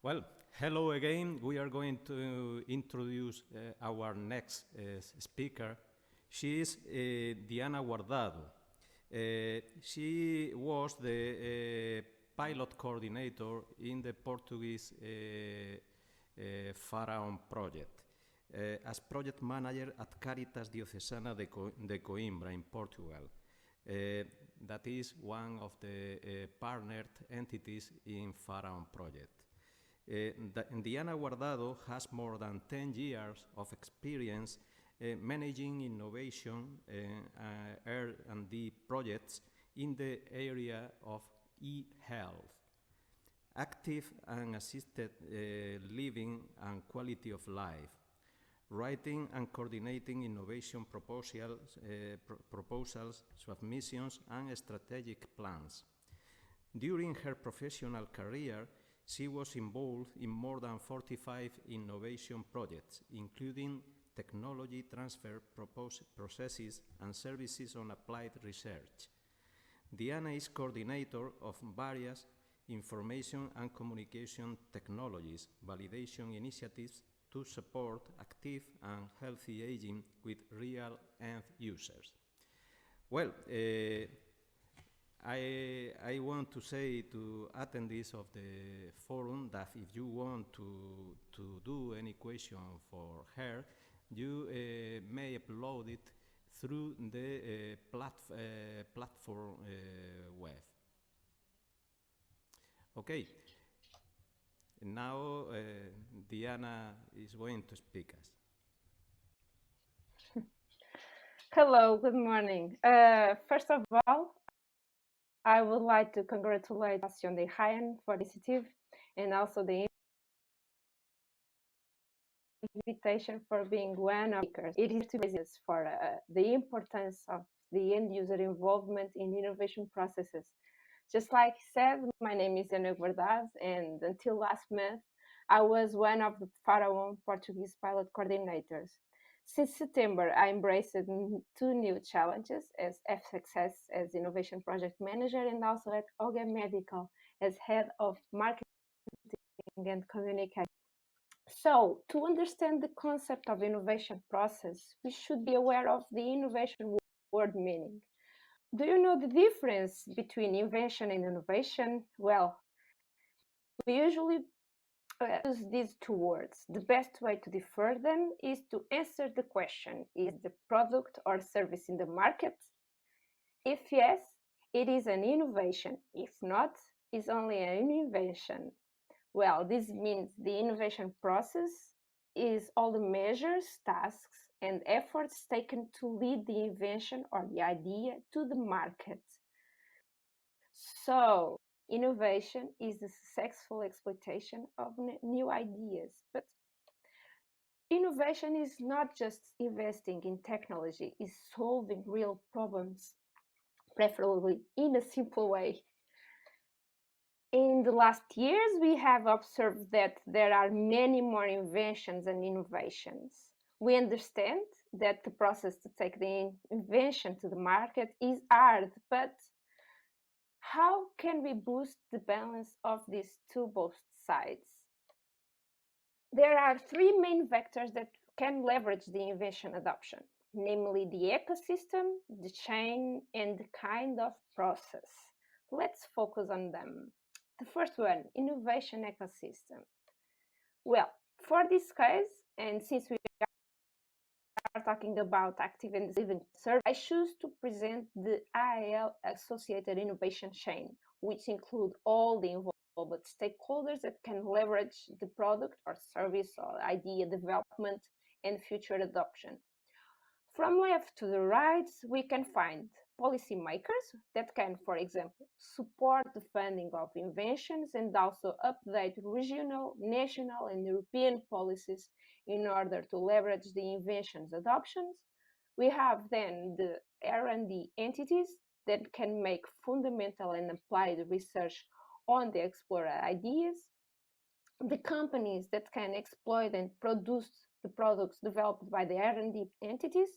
Well, hello again. We are going to introduce our next speaker. She is Diana Guardado. She was the pilot coordinator in the Portuguese Pharaon project as project manager at Caritas Diocesana de Coimbra in Portugal. That is one of the partnered entities in Pharaon project. Diana Guardado has more than 10 years of experience managing innovation R&D projects in the area of e-health, active and assisted living and quality of life, writing and coordinating innovation proposals, submissions, and strategic plans. During her professional career, she was involved in more than 45 innovation projects, including technology transfer processes and services on applied research. Diana is coordinator of various information and communication technologies validation initiatives to support active and healthy aging with real end users. Well, I want to say to attendees of the forum that if you want to do any question for her, you may upload it through the platform web. Okay, now Diana is going to speak us. Hello, good morning. First of all, I would like to congratulate Associación de Jaén for the initiative and also the invitation for being one of the speakers. It is two reasons for the importance of the end user involvement in innovation processes. Just like he said, my name is Diana Guardado, and until last month, I was one of the Pharaon Portuguese pilot coordinators. Since September, I embraced two new challenges as FSS as Innovation Project Manager and also at OGA Medical as Head of Marketing and Communication. So, to understand the concept of innovation process, we should be aware of the innovation word meaning. Do you know the difference between invention and innovation? Well, we usually use these two words. The best way to differ them is to answer the question, is the product or service in the market? If yes, it is an innovation. If not, it's only an invention. Well, this means the innovation process is all the measures, tasks, and efforts taken to lead the invention or the idea to the market. So, innovation is the successful exploitation of new ideas. But innovation is not just investing in technology, it's solving real problems, preferably in a simple way. In the last years, we have observed that there are many more inventions and innovations. We understand that the process to take the invention to the market is hard, but how can we boost the balance of these two both sides? There are three main vectors that can leverage the invention adoption, namely the ecosystem, the chain, and the kind of process. Let's focus on them. The first one, innovation ecosystem. Well, for this case, and since we are talking about active and living service, I choose to present the IAL associated innovation chain, which include all the involved stakeholders that can leverage the product or service or idea development and future adoption. From left to the right, we can find policymakers that can, for example, support the funding of inventions and also update regional, national, and European policies in order to leverage the inventions adoptions. We have then the R&D entities that can make fundamental and applied research on the explored ideas, the companies that can exploit and produce the products developed by the R&D entities,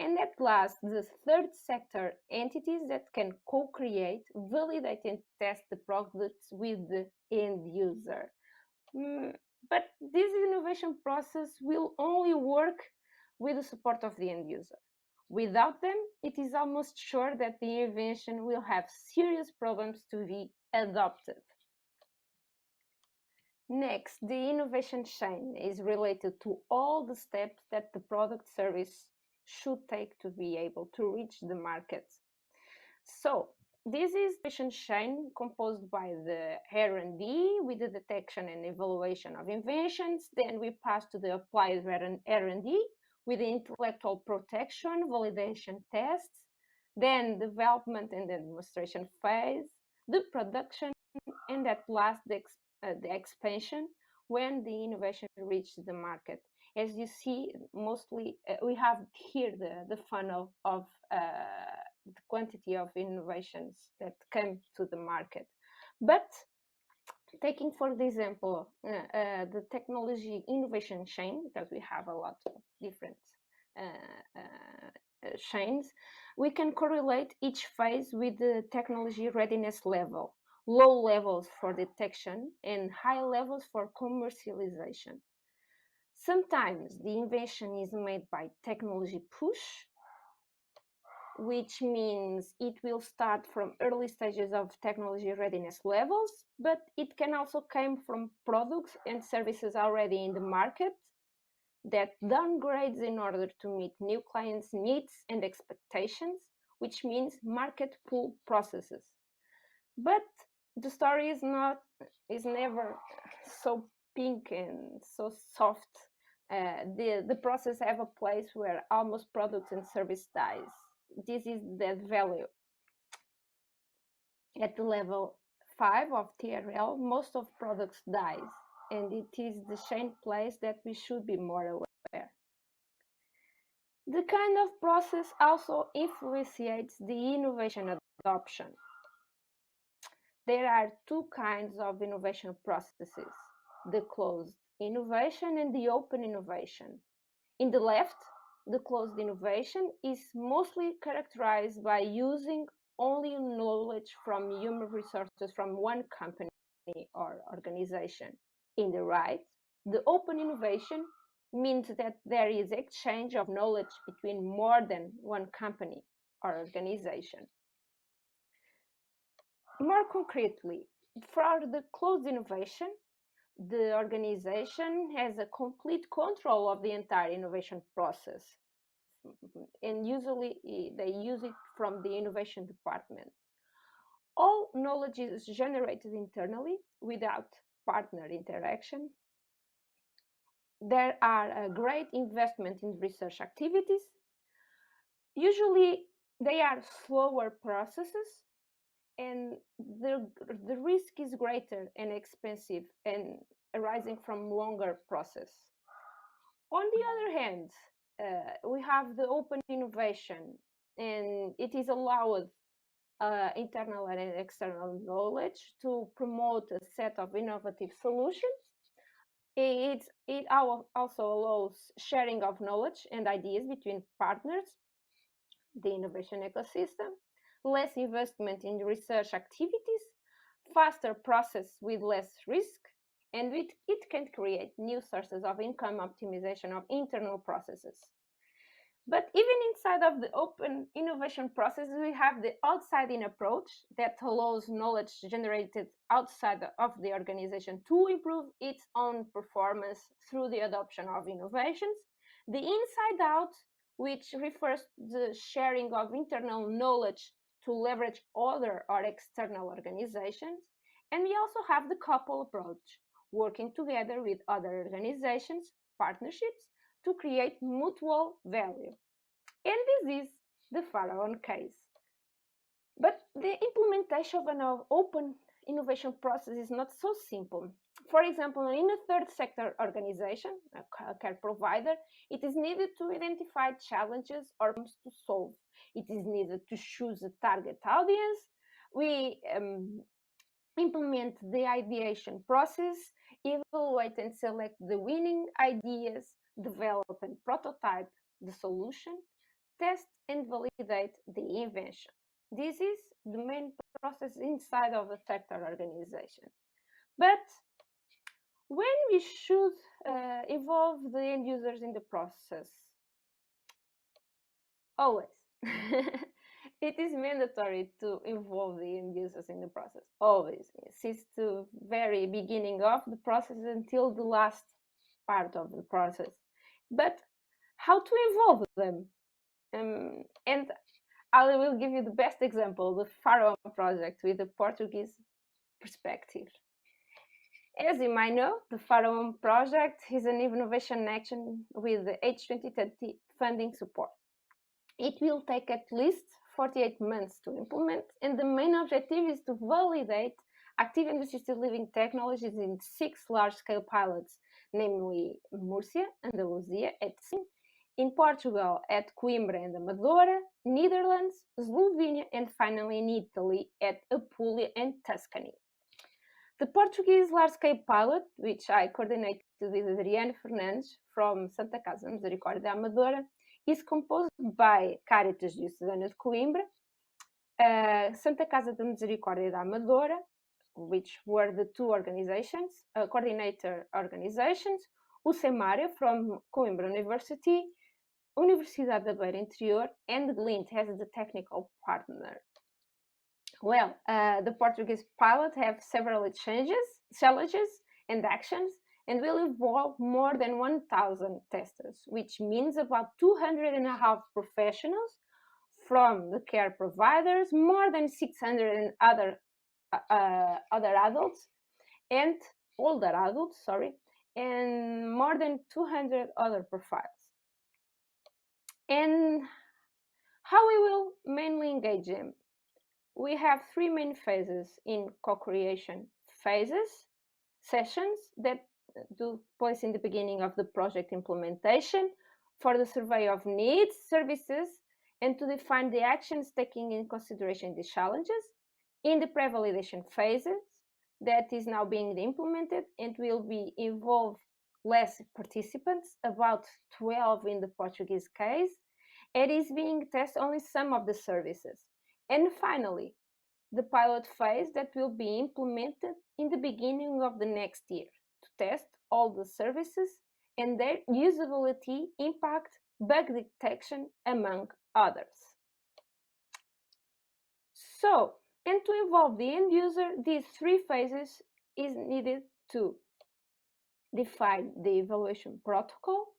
and at last, the third sector entities that can co-create, validate, and test the products with the end user. But this innovation process will only work with the support of the end user. Without them, it is almost sure that the invention will have serious problems to be adopted. Next, the innovation chain is related to all the steps that the product service should take to be able to reach the market. So, this is innovation chain composed by the R&D with the detection and evaluation of inventions. Then we pass to the applied R&D with the intellectual protection, validation tests, then development and demonstration phase, the production, and at last the expansion when the innovation reaches the market. As you see, mostly we have here the funnel of the quantity of innovations that come to the market. But taking, for example, the technology innovation chain, because we have a lot of different chains, we can correlate each phase with the technology readiness level, low levels for detection and high levels for commercialization. Sometimes the invention is made by technology push, which means it will start from early stages of technology readiness levels, but it can also come from products and services already in the market that downgrades in order to meet new clients' needs and expectations, which means market pull processes. But the story is never so pink and so soft. The process have a place where almost products and service dies. This is that value. At the level 5 of TRL, most of products dies, and it is the chain place that we should be more aware. The kind of process also influences the innovation adoption. There are two kinds of innovation processes, the closed innovation and the open innovation. In the left, the closed innovation is mostly characterized by using only knowledge from human resources from one company or organization. In the right, the open innovation means that there is exchange of knowledge between more than one company or organization. More concretely, for the closed innovation, the organization has a complete control of the entire innovation process. And usually they use it from the innovation department. All knowledge is generated internally without partner interaction. There are a great investment in research activities. Usually they are slower processes and the risk is greater and expensive and arising from longer process. On the other hand, we have the open innovation, and it is allowed internal and external knowledge to promote a set of innovative solutions. It also allows sharing of knowledge and ideas between partners, the innovation ecosystem, less investment in research activities, faster process with less risk, and it can create new sources of income optimization of internal processes. But even inside of the open innovation process, we have the outside-in approach that allows knowledge generated outside of the organization to improve its own performance through the adoption of innovations. The inside-out, which refers to the sharing of internal knowledge to leverage other or external organizations. And we also have the couple approach, working together with other organizations, partnerships, to create mutual value. And this is the Pharaon case. But the implementation of an open innovation process is not so simple. For example, in a third sector organization, a care provider, it is needed to identify challenges or problems to solve. It is needed to choose a target audience. We implement the ideation process, evaluate and select the winning ideas, develop and prototype the solution, test and validate the invention. This is the main process inside of a sector organization. But When we should involve the end users in the process? Always. It is mandatory to involve the end users in the process, always, since the very beginning of the process until the last part of the process. But how to involve them? And I will give you the best example, the Pharaoh project with the Portuguese perspective. As you might know, the Pharaoh project is an innovation action with the H2030 funding support. It will take at least 48 months to implement, and the main objective is to validate active and assisted living technologies in 6 large-scale pilots, namely Murcia, Andalusia, at Sim, in Portugal at Coimbra and Amadora, Netherlands, Slovenia, and finally in Italy at Apulia and Tuscany. The Portuguese large-scale pilot, which I coordinated with Adriano Fernandes from Santa Casa Misericórdia da Amadora, is composed by Caritas Diocesana de Coimbra, Santa Casa da Misericórdia da Amadora, which were the two organizations, coordinator organizations, o Semário from Coimbra University, Universidade da Beira Interior, and Glint as the technical partner. Well, the Portuguese pilot have several challenges and actions, and will involve more than 1,000 testers, which means about 250 professionals from the care providers, more than 600 and other adults, and older adults, and more than 200 other profiles. And how we will mainly engage them? We have 3 main phases in co-creation sessions that do place in the beginning of the project implementation for the survey of needs, services, and to define the actions taking in consideration the challenges. In the pre-validation phases, that is now being implemented and will be involve less participants, about 12 in the Portuguese case. It is being tested only some of the services. And finally, the pilot phase that will be implemented in the beginning of the next year to test all the services and their usability, impact, bug detection, among others. So, and to involve the end user, these 3 phases is needed to define the evaluation protocol,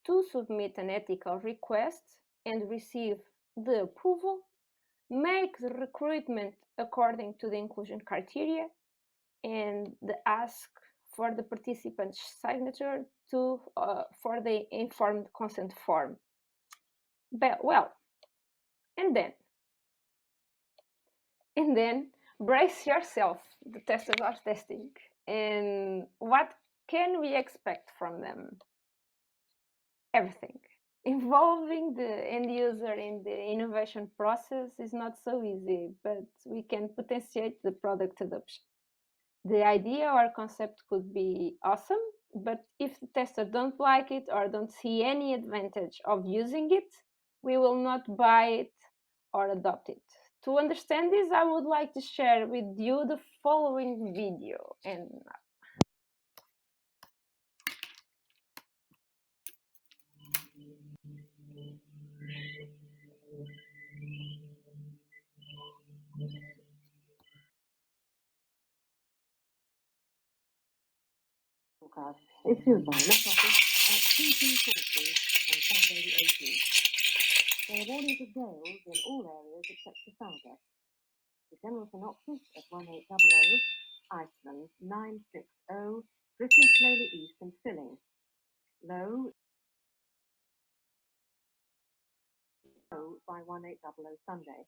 to submit an ethical request and receive the approval, make the recruitment according to the inclusion criteria, and the ask for the participant's signature to for the informed consent form. But, well, and then brace yourself. The testers are testing, and what can we expect from them? Everything. Involving the end user in the innovation process is not so easy, but we can potentiate the product adoption. The idea or concept could be awesome, but if the tester don't like it or don't see any advantage of using it, we will not buy it or adopt it. To understand this, I would like to share with you the following video. And is soon by Met Office at 2240 on Saturday the 18th. There are warnings of gales in all areas except Trafalgar. The general synopsis at 1800, Iceland 960, drifting slowly east and filling. Low by 1800 Sunday.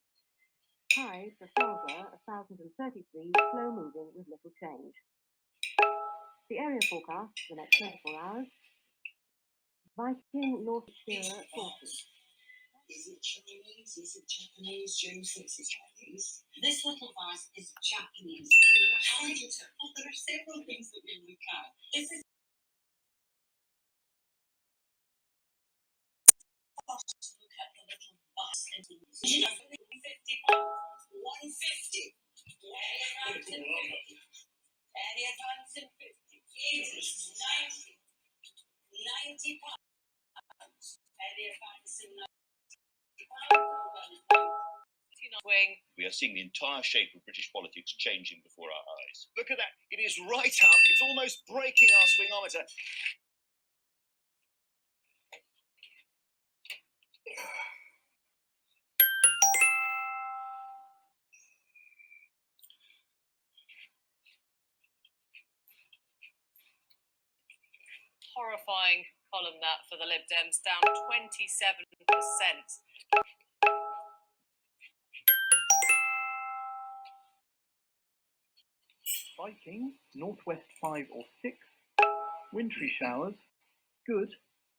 High Trafalgar 1033, slow moving with little change. The area forecast for the next 24 hours. Viking North Sierra 40. Is it Chinese? Is it Japanese? James thinks it's Chinese. This little vase is Japanese. There are several things that we look at. This is look at the little vase. 150. Any advance in 50. It is 90 pounds. And if I'm similar, wing. We are seeing the entire shape of British politics changing before our eyes. Look at that. It is right up. It's almost breaking our swingometer. Horrifying column that for the Lib Dems, down 27%. Viking, northwest 5 or 6, wintry showers, good,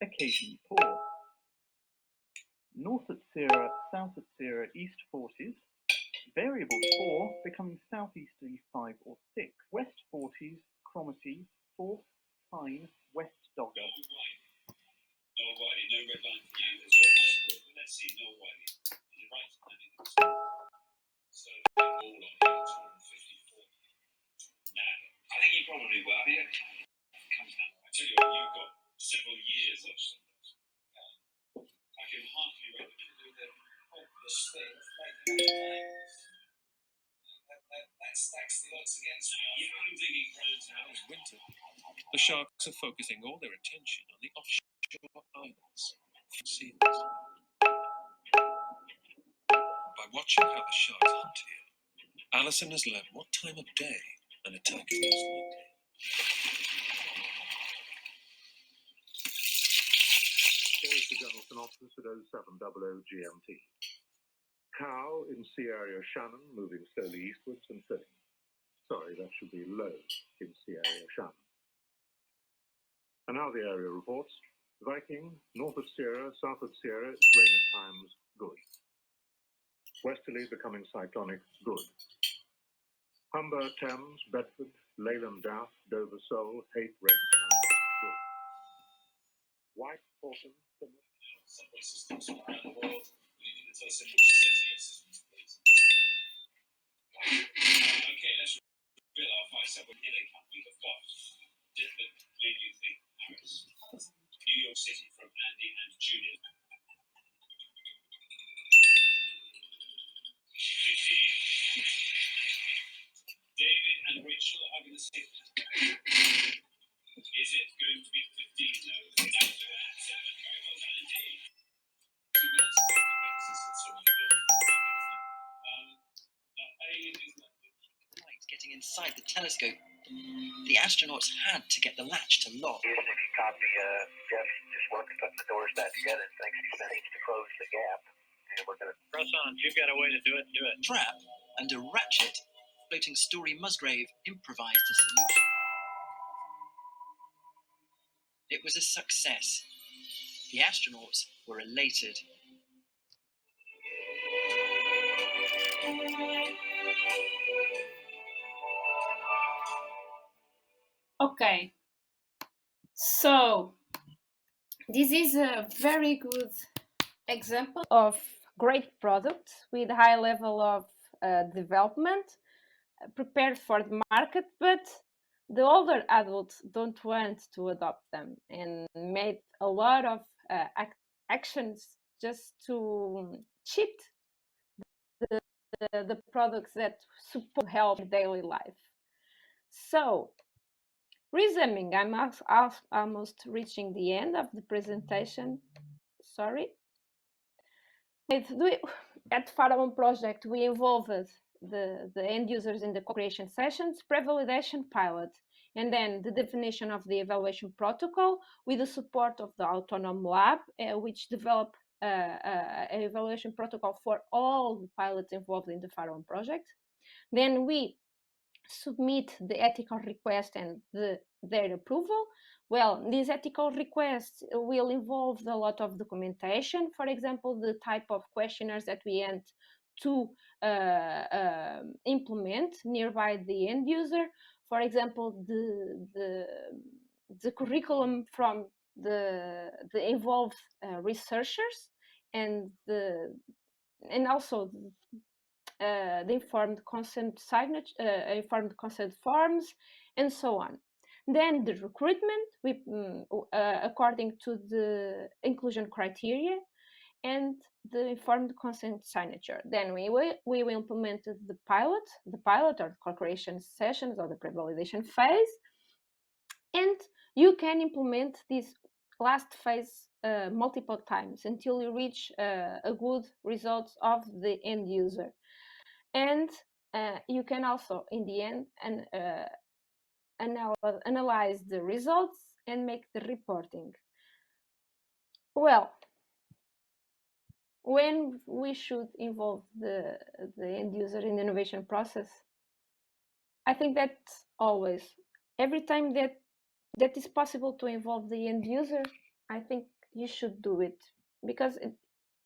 occasionally poor. North at Sierra, south at Sierra, east 40s, variable 4, becoming southeasterly 5 or 6, west 40s, Cromarty, 4th, Pine, west Dogger. No Wiley, no red line for you as your high score. But let's see, no Wiley. Is it right? So all on here, 254. Now, I think you probably will. I mean, it comes down. I tell you what, you've got several years of something. I can hardly replicate the hopeless thing of making that stacks the odds against me. Yeah, I'm thinking Brown's winter. The sharks are focusing all their attention on the offshore islands, seals. By watching how the sharks hunt here, Alison has learned what time of day an attack is most likely. Here's the general synopsis at 0700 GMT. Cow in sea area Shannon moving slowly eastwards and filling. Sorry, that should be low in sea area Shannon. And now the area reports. Viking, north of Sierra, south of Sierra, rain at times, good. Westerly becoming cyclonic, good. Humber, Thames, Bedford, Leyland, Doubt, Dover, Seoul, Hayth, rain at times, good. White, Portland, Plymouth. subway systems around the world. You can tell us in which city your systems please. Okay, let's reveal our 5 subway. Here they come. We have got different lead you think Paris. New York City from Andy and Julian. David and Rachel are going to say, is it going to be 15 now? That's 7. Very well done indeed. 2 minutes to make assistance from you. Getting inside the telescope, the astronauts had to get the latch to lock. If you copy, Jeff just working putting the doors back together. Thinks he's managed to close the gap. And we're going to press on. You've got a way to do it. Do it. Trap and a ratchet. Floating story Musgrave improvised a solution. It was a success. The astronauts were elated. Okay, so this is a very good example of great product with high level of development, prepared for the market, but the older adults don't want to adopt them and made a lot of actions just to cheat the products that support help daily life. So, resuming, I'm almost reaching the end of the presentation. Sorry. At Pharaon project, we involved the end users in the co-creation sessions, pre-validation pilot, and then the definition of the evaluation protocol with the support of the Autonom Lab, which developed an evaluation protocol for all the pilots involved in the Pharaon project. Then we submit the ethical request and their approval. Well, these ethical requests will involve a lot of documentation. For example, the type of questionnaires that we want to implement nearby the end user. For example, the curriculum from the involved researchers and also the informed consent signature, informed consent forms, and so on. Then the recruitment, according to the inclusion criteria, and the informed consent signature. Then we will implement the pilot or co-creation sessions or the pre-validation phase, and you can implement this last phase multiple times until you reach a good result of the end user. And you can also, in the end, analyze the results and make the reporting. Well, when we should involve the end user in the innovation process, I think that always, every time that is possible to involve the end user, I think you should do it, because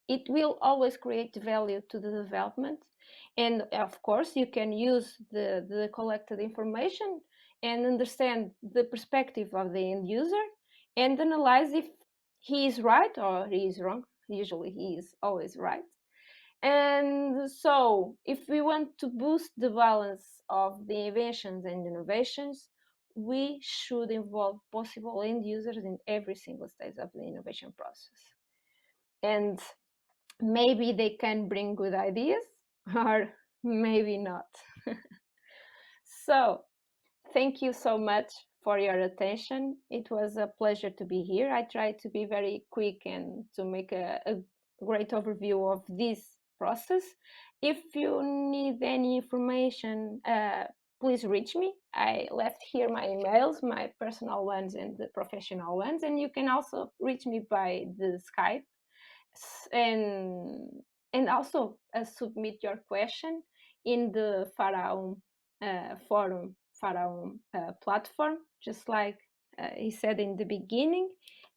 it will always create value to the development. And of course, you can use the collected information and understand the perspective of the end user and analyze if he is right or he is wrong. Usually he is always right. And so if we want to boost the balance of the inventions and innovations, we should involve possible end users in every single stage of the innovation process. And maybe they can bring good ideas, or maybe not. So thank you so much for your attention. It was a pleasure to be here. I tried to be very quick and to make a great overview of this process. If you need any information, please reach me. I left here my emails, my personal ones and the professional ones, and you can also reach me by the Skype, and also submit your question in the Pharaon forum, Pharaon platform, just like he said in the beginning.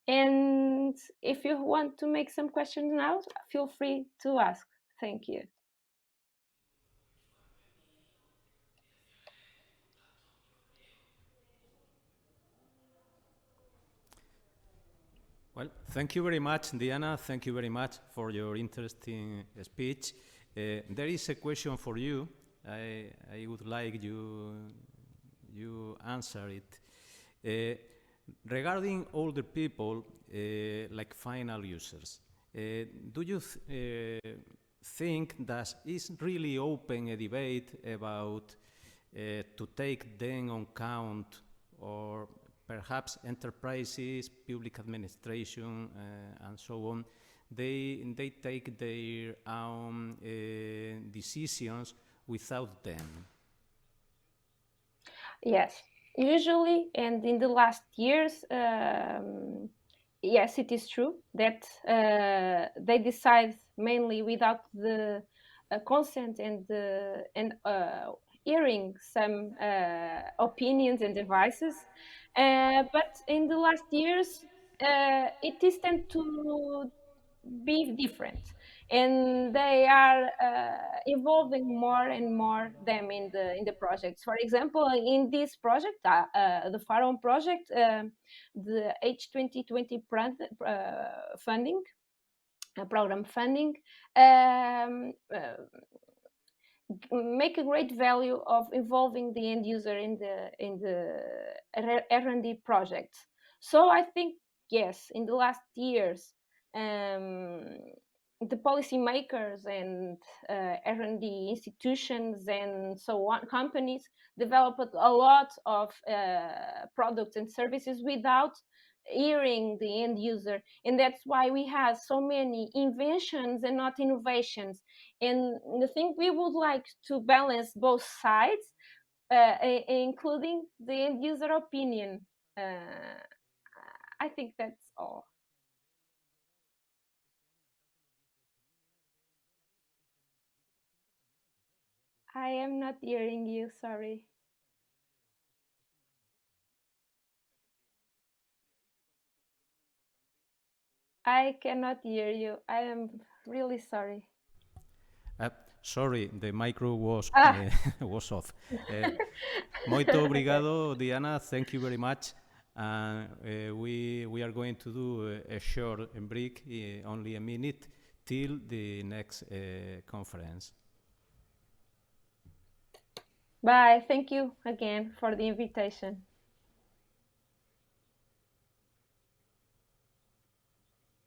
And if you want to make some questions now, feel free to ask. Thank you. Well, thank you very much, Diana. Thank you very much for your interesting speech. There is a question for you. I would like you answer it. Regarding older people, like final users, do you think that it's really open a debate about to take them on count, or perhaps enterprises, public administration, and so on, they take their own decisions without them? Yes, usually, and in the last years, yes, it is true that they decide mainly without the consent and hearing some opinions and advices. But in the last years, it is tend to be different, and they are evolving more and more them in the projects. For example, in this project, the Pharaon project, the H2020 funding program funding, make a great value of involving the end user in the R&D project. So I think, yes, in the last years, the policymakers and R&D institutions and so on, companies, developed a lot of products and services without hearing the end user, and that's why we have so many inventions and not innovations. And I think we would like to balance both sides, including the end user opinion. I think that's all. I am not hearing you, sorry. I cannot hear you. I am really sorry. Sorry, the micro was was off. Muito obrigado, Diana. Thank you very much. We are going to do a short break, only a minute, till the next conference. Bye. Thank you again for the invitation.